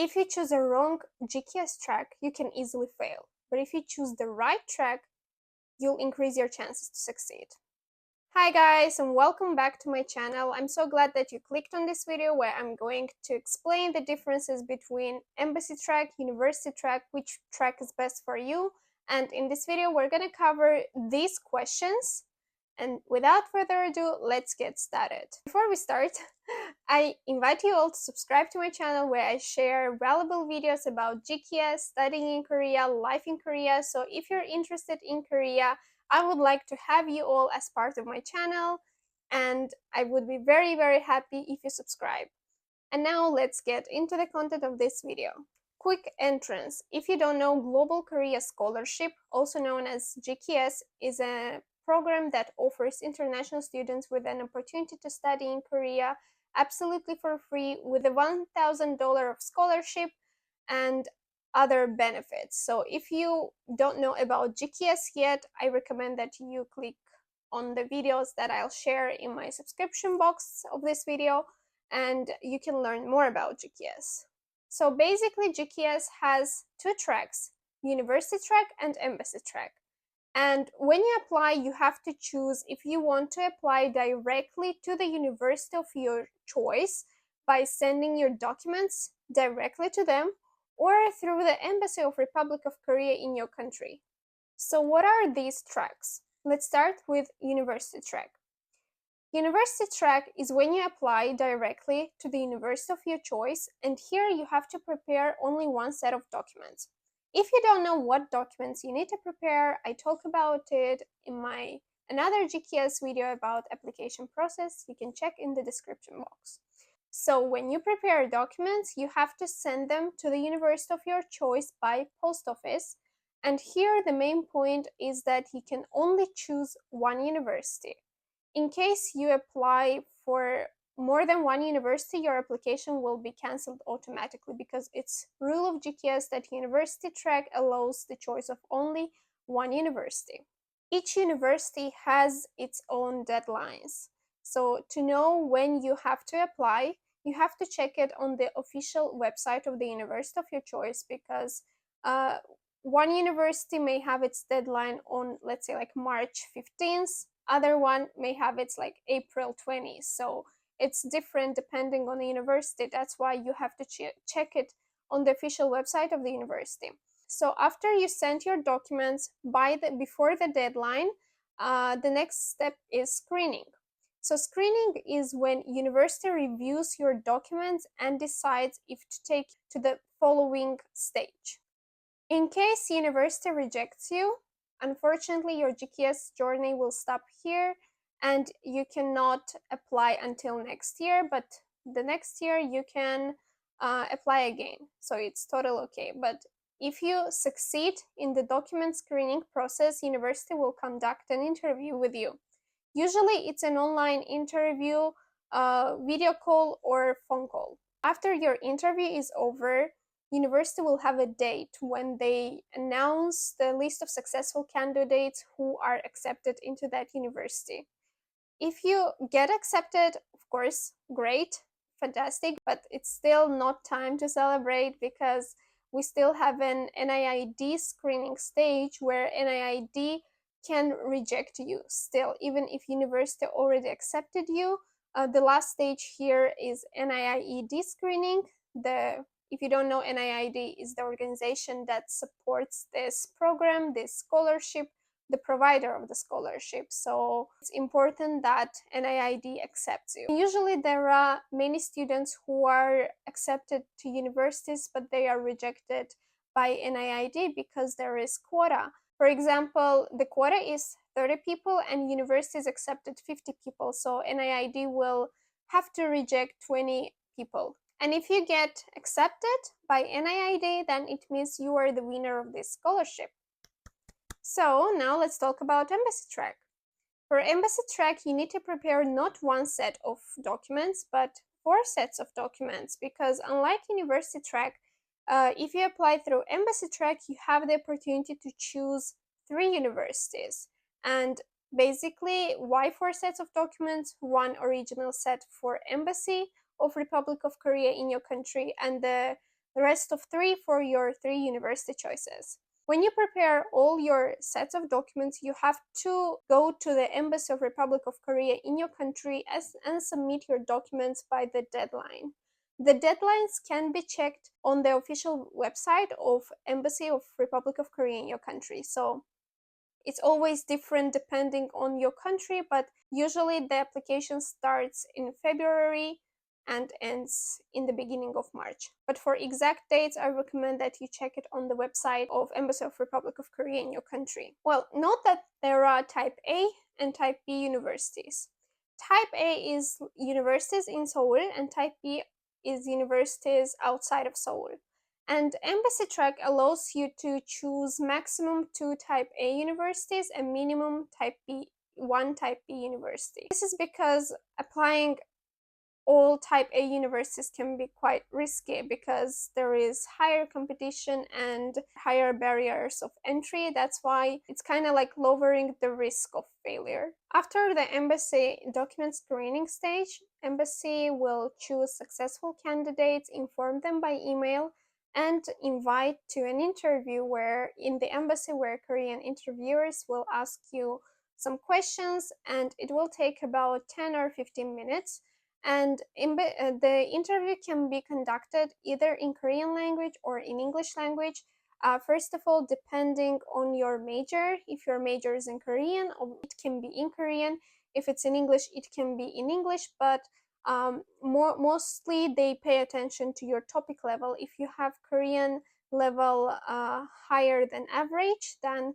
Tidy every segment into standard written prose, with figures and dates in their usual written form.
If you choose a wrong GKS track, you can easily fail. But if you choose the right track, you'll increase your chances to succeed. Hi guys, and welcome back to my channel. I'm so glad that you clicked on this video where I'm going to explain the differences between embassy track, university track, which track is best for you. And in this video, we're going to cover these questions. And without further ado, let's get started. Before we start, I invite you all to subscribe to my channel where I share valuable videos about GKS, studying in Korea, life in Korea. So if you're interested in Korea, I would like to have you all as part of my channel, and I would be very, very happy if you subscribe. And now let's get into the content of this video. Quick entrance. If you don't know, Global Korea Scholarship, also known as GKS, is a program that offers international students with an opportunity to study in Korea absolutely for free with a $1,000 of scholarship and other benefits. So if you don't know about GKS yet, I recommend that you click on the videos that I'll share in my subscription box of this video, and you can learn more about GKS. So basically, GKS has two tracks, university track and embassy track. And when you apply, you have to choose if you want to apply directly to the university of your choice by sending your documents directly to them, or through the Embassy of Republic of Korea in your country. So what are these tracks? Let's start with university track. University track is when you apply directly to the university of your choice, and here you have to prepare only one set of documents. If you don't know what documents you need to prepare, I talk about it in my another GKS video about application process. You can check in the description box. So when you prepare documents, you have to send them to the university of your choice by post office. And here the main point is that you can only choose one university. In case you apply for more than one university, your application will be cancelled automatically because it's rule of GKS that university track allows the choice of only one university. Each university has its own deadlines. So to know when you have to apply, you have to check it on the official website of the university of your choice, because one university may have its deadline on, let's say, like March 15th. Other one may have its like April 20th. So it's different depending on the university. That's why you have to check it on the official website of the university. So after you send your documents before the deadline, the next step is screening. So screening is when university reviews your documents and decides if to take to the following stage. In case university rejects you, unfortunately your GKS journey will stop here and you cannot apply until next year, but the next year you can apply again. So it's totally okay. But if you succeed in the document screening process, university will conduct an interview with you. Usually it's an online interview, video call or phone call. After your interview is over, university will have a date when they announce the list of successful candidates who are accepted into that university. If you get accepted, of course, great, fantastic, but it's still not time to celebrate because we still have an NIED screening stage where NIED can reject you still, even if university already accepted you. The last stage here is NIED screening. If you don't know, NIED is the organization that supports this program, this scholarship, the provider of the scholarship. So it's important that NIED accepts you. Usually there are many students who are accepted to universities, but they are rejected by NIED because there is quota. For example, the quota is 30 people and universities accepted 50 people. So NIED will have to reject 20 people. And if you get accepted by NIED, then it means you are the winner of this scholarship. So now let's talk about embassy track. For embassy track, you need to prepare not one set of documents, but 4 sets of documents, because unlike university track, if you apply through embassy track, you have the opportunity to choose 3 universities. And basically, why 4 sets of documents? 1 original set for embassy of Republic of Korea in your country, and the the rest of 3 for your 3 university choices. When you prepare all your sets of documents, you have to go to the Embassy of Republic of Korea in your country and submit your documents by the deadline. The deadlines can be checked on the official website of Embassy of Republic of Korea in your country. So it's always different depending on your country, but usually the application starts in February and ends in the beginning of March. But for exact dates, I recommend that you check it on the website of Embassy of Republic of Korea in your country. Well, note that there are Type A and Type B universities. Type A is universities in Seoul and Type B is universities outside of Seoul. And Embassy Track allows you to choose maximum 2 Type A universities and minimum one Type B university. This is because applying all Type A universities can be quite risky because there is higher competition and higher barriers of entry. That's why it's kind of like lowering the risk of failure. After the embassy document screening stage, embassy will choose successful candidates, inform them by email, and invite to an interview where in the embassy where Korean interviewers will ask you some questions, and it will take about 10 or 15 minutes. And the interview can be conducted either in Korean language or in English language. First of all, depending on your major, if your major is in Korean, it can be in Korean. If it's in English, it can be in English, but mostly they pay attention to your topic level. If you have Korean level higher than average, then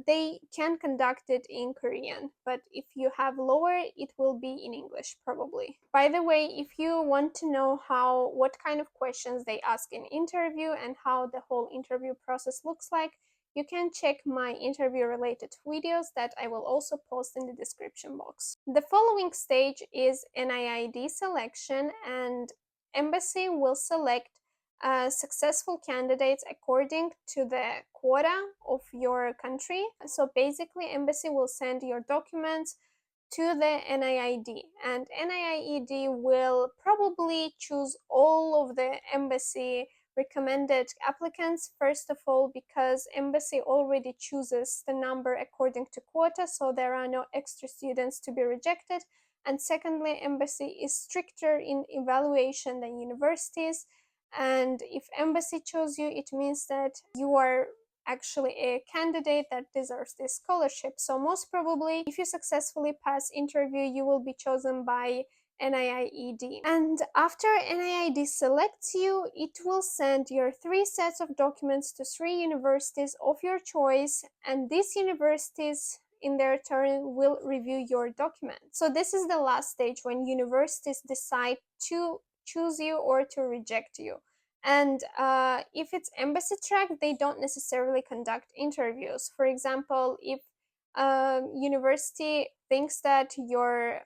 they can conduct it in Korean, but if you have lower, it will be in English probably. By the way, if you want to know what kind of questions they ask in interview and how the whole interview process looks like, you can check my interview related videos that I will also post in the description box. The following stage is NIED selection, and embassy will select successful candidates according to the quota of your country. So basically, embassy will send your documents to the NIED, and NIED will probably choose all of the embassy recommended applicants, first of all because embassy already chooses the number according to quota, so there are no extra students to be rejected. And secondly, embassy is stricter in evaluation than universities, and if embassy chose you, it means that you are actually a candidate that deserves this scholarship. So most probably, if you successfully pass interview, you will be chosen by NIED. And after NIED selects you, it will send your 3 sets of documents to 3 universities of your choice, and these universities in their turn will review your document. So this is the last stage when universities decide to choose you or to reject you. And if it's embassy track, they don't necessarily conduct interviews. For example, if university thinks that your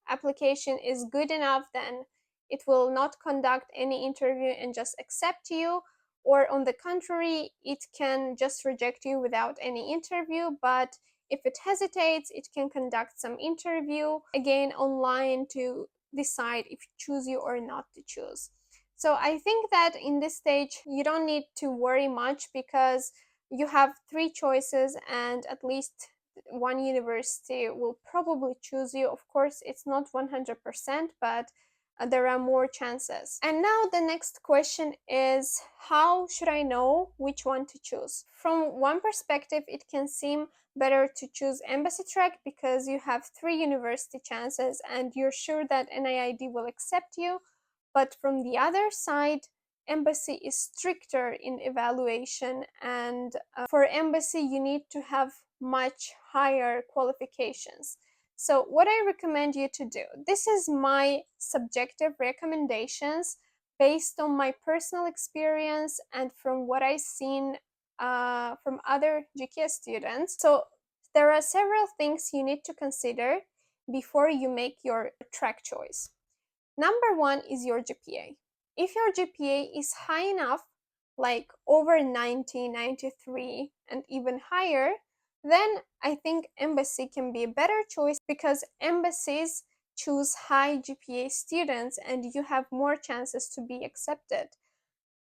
application is good enough, then it will not conduct any interview and just accept you. Or on the contrary, it can just reject you without any interview. But if it hesitates, it can conduct some interview again online to decide if to choose you or not to choose. So I think that in this stage, you don't need to worry much because you have 3 choices and at least one university will probably choose you. Of course, it's not 100%, but there are more chances. And now the next question is, how should I know which one to choose? From one perspective, it can seem better to choose embassy track because you have 3 university chances and you're sure that NIED will accept you. But from the other side, embassy is stricter in evaluation, and for embassy you need to have much higher qualifications. So what I recommend you to do, this is my subjective recommendations based on my personal experience and from what I've seen from other GKS students. So there are several things you need to consider before you make your track choice. Number 1 is your GPA. If your GPA is high enough, like over 90, 93, and even higher, then I think embassy can be a better choice because embassies choose high GPA students and you have more chances to be accepted.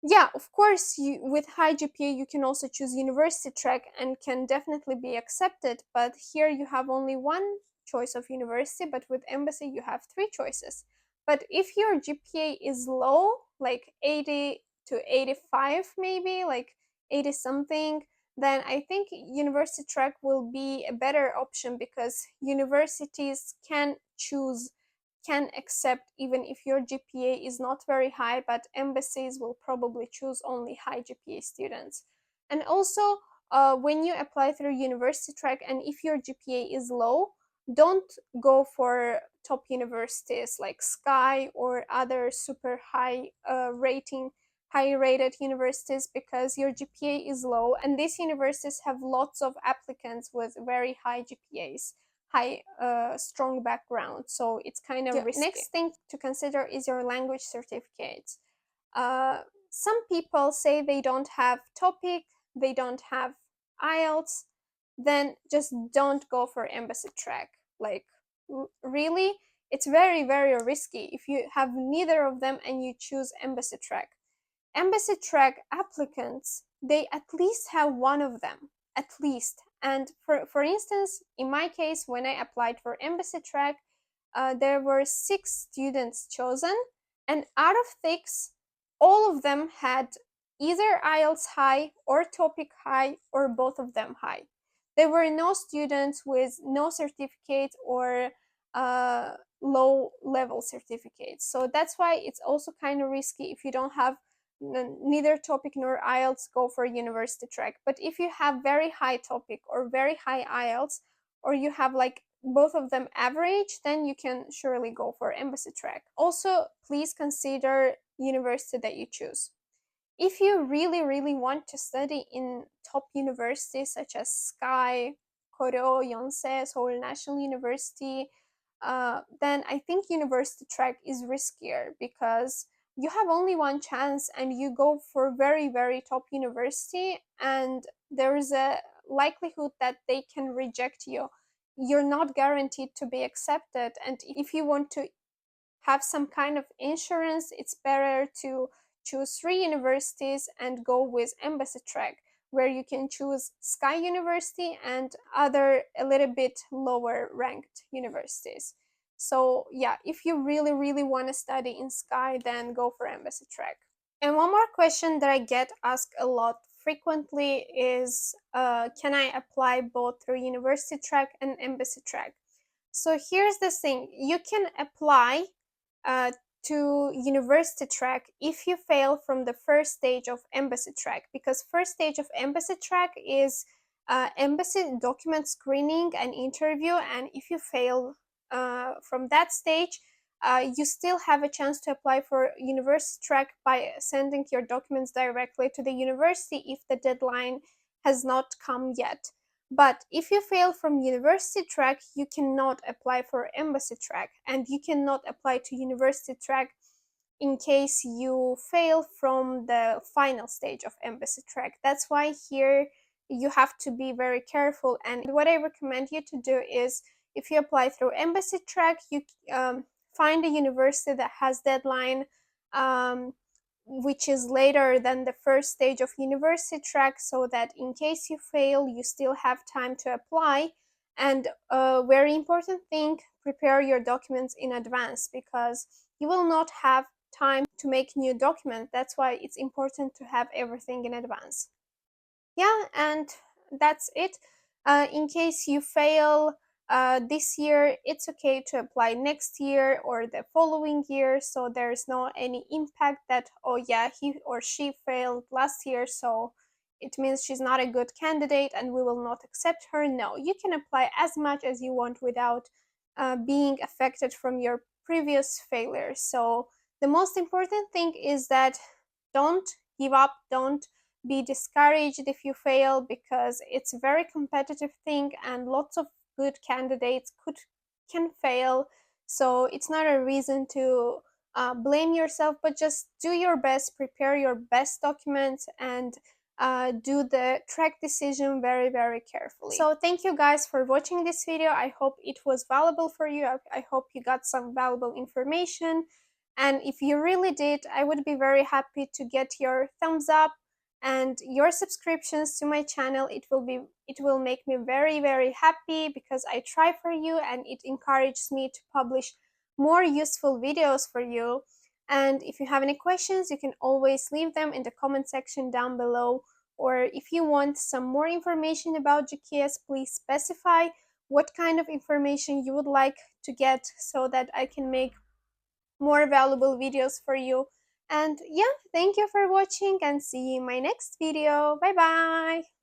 Yeah, of course, with high GPA, you can also choose university track and can definitely be accepted. But here you have only one choice of university, but with embassy, you have three choices. But if your GPA is low, like 80 to 85, maybe like 80 something, then I think university track will be a better option because universities can accept even if your GPA is not very high, but embassies will probably choose only high GPA students. And also, when you apply through university track and if your GPA is low, don't go for top universities like Sky or other super high rated universities because your GPA is low, and these universities have lots of applicants with very high GPAs, high strong background, so it's kind of risky. Next thing to consider is your language certificates. Some people say they don't have TOEIC, they don't have IELTS, then just don't go for embassy track. Like, really, it's very risky if you have neither of them and you choose embassy track. Embassy track applicants, they at least have one of them, at least. And for instance, in my case, when I applied for embassy track, there were 6 students chosen, and out of 6, all of them had either IELTS high or TOEIC high or both of them high. There were no students with no certificate or low level certificates. So that's why it's also kind of risky if you don't have neither TOEIC nor IELTS, go for university track. But if you have very high TOEIC or very high IELTS, or you have like both of them average, then you can surely go for embassy track. Also, please consider university that you choose. If you really want to study in top universities such as Sky, Koryo, Yonsei, Seoul National University, then I think university track is riskier because you have only one chance and you go for very top university, and there is a likelihood that they can reject you. You're not guaranteed to be accepted, and if you want to have some kind of insurance, it's better to choose 3 universities and go with embassy track, where you can choose Sky University and other a little bit lower ranked universities. So yeah, if you really want to study in Sky, then go for embassy track. And one more question that I get asked a lot frequently is, can I apply both through university track and embassy track? So here's the thing, you can apply uh, to university track if you fail from the first stage of embassy track, because first stage of embassy track is embassy document screening and interview, and if you fail from that stage, you still have a chance to apply for university track by sending your documents directly to the university if the deadline has not come yet. But if you fail from university track, you cannot apply for embassy track, and you cannot apply to university track in case you fail from the final stage of embassy track. That's why here you have to be very careful, and what I recommend you to do is, if you apply through embassy track, you find a university that has deadline which is later than the first stage of university track, so that in case you fail, you still have time to apply. And a very important thing, prepare your documents in advance, because you will not have time to make new document. That's why it's important to have everything in advance. Yeah, and that's it. In case you fail this year, it's okay to apply next year or the following year, so there's no any impact that, oh yeah, he or she failed last year, so it means she's not a good candidate and we will not accept her. No, you can apply as much as you want without being affected from your previous failures. So the most important thing is that don't give up, don't be discouraged if you fail, because it's a very competitive thing and lots of good candidates can fail. So it's not a reason to blame yourself, but just do your best, prepare your best documents, and do the track decision very carefully. So thank you guys for watching this video. I hope it was valuable for you. I hope you got some valuable information. And if you really did, I would be very happy to get your thumbs up and your subscriptions to my channel. It will make me very happy because I try for you and it encourages me to publish more useful videos for you. And if you have any questions, you can always leave them in the comment section down below. Or if you want some more information about GKS, please specify what kind of information you would like to get so that I can make more valuable videos for you. And yeah, thank you for watching and see you in my next video. Bye bye!